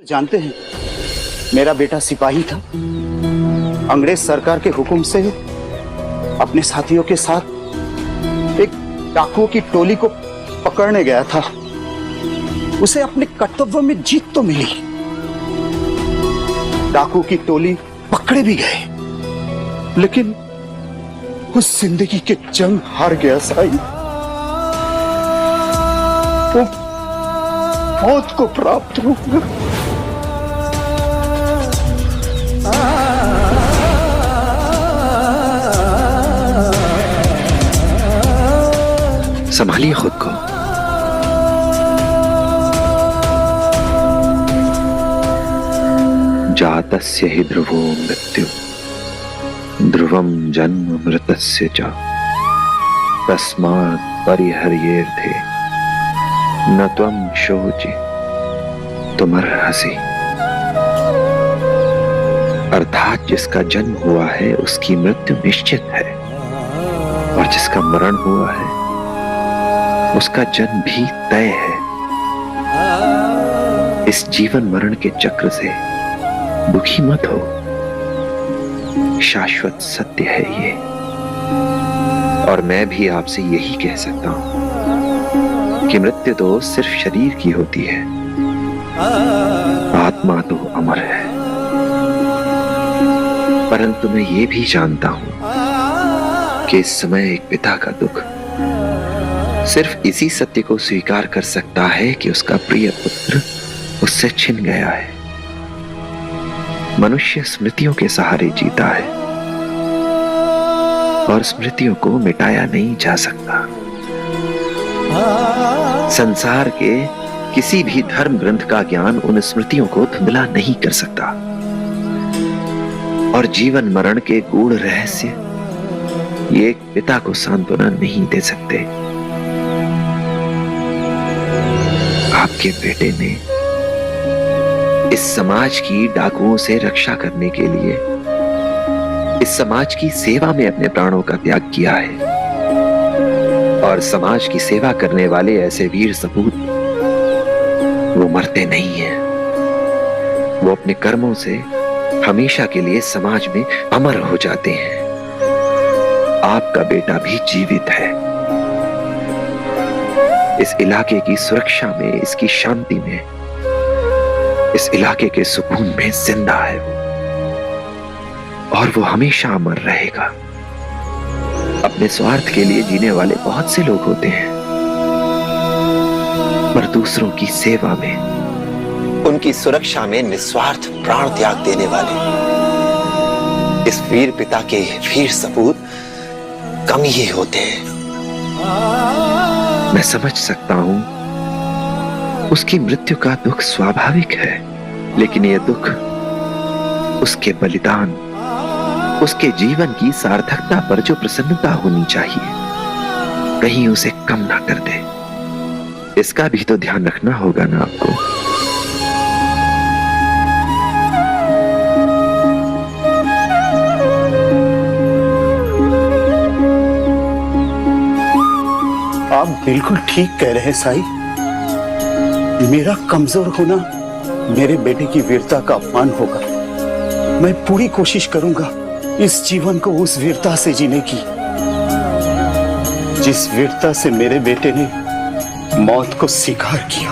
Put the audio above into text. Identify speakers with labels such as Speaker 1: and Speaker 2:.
Speaker 1: जानते हैं, मेरा बेटा सिपाही था। अंग्रेज सरकार के हुक्म से अपने साथियों के साथ एक डाकुओं की टोली को पकड़ने गया था। उसे अपने कर्तव्य में जीत तो मिली, डाकू की टोली पकड़े भी गए, लेकिन उस जिंदगी के जंग हार गया साई। वो मौत को प्राप्त हो गया।
Speaker 2: संभालिए खुद को। जातस्य हि ध्रुवो मृत्यु ध्रुवम जन्म मृतस्य च तस्मात् परिहर्येर्थे न त्वं शोचि तुमर्हसि। अर्थात जिसका जन्म हुआ है उसकी मृत्यु निश्चित है, और जिसका मरण हुआ है उसका जन्म भी तय है। इस जीवन मरण के चक्र से दुखी मत हो, शाश्वत सत्य है ये। और मैं भी आपसे यही कह सकता हूं कि मृत्यु तो सिर्फ शरीर की होती है, आत्मा तो अमर है। परंतु मैं ये भी जानता हूं कि इस समय एक पिता का दुख सिर्फ इसी सत्य को स्वीकार कर सकता है कि उसका प्रिय पुत्र उससे छिन गया है। मनुष्य स्मृतियों के सहारे जीता है और स्मृतियों को मिटाया नहीं जा सकता। संसार के किसी भी धर्म ग्रंथ का ज्ञान उन स्मृतियों को धुंधला नहीं कर सकता, और जीवन मरण के गूढ़ रहस्य ये एक पिता को सांत्वना नहीं दे सकते। आपके बेटे ने इस समाज की डाकुओं से रक्षा करने के लिए इस समाज की सेवा में अपने प्राणों का त्याग किया है, और समाज की सेवा करने वाले ऐसे वीर सपूत वो मरते नहीं हैं। वो अपने कर्मों से हमेशा के लिए समाज में अमर हो जाते हैं। आपका बेटा भी जीवित है, इस इलाके की सुरक्षा में, इसकी शांति में, इस इलाके के सुकून में जिंदा है वो, और वो हमेशा अमर रहेगा। अपने स्वार्थ के लिए जीने वाले बहुत से लोग होते हैं, पर दूसरों की सेवा में, उनकी सुरक्षा में निस्वार्थ प्राण त्याग देने वाले इस वीर पिता के वीर सपूत कम ही होते हैं। मैं समझ सकता हूं उसकी मृत्यु का दुख स्वाभाविक है, लेकिन यह दुख उसके बलिदान, उसके जीवन की सार्थकता पर जो प्रसन्नता होनी चाहिए, कहीं उसे कम ना कर दे। इसका भी तो ध्यान रखना होगा ना आपको।
Speaker 1: आप बिल्कुल ठीक कह रहे हैं साई। मेरा कमजोर होना मेरे बेटे की वीरता का अपमान होगा। मैं पूरी कोशिश करूंगा इस जीवन को उस वीरता से जीने की, जिस वीरता से मेरे बेटे ने मौत को स्वीकार किया।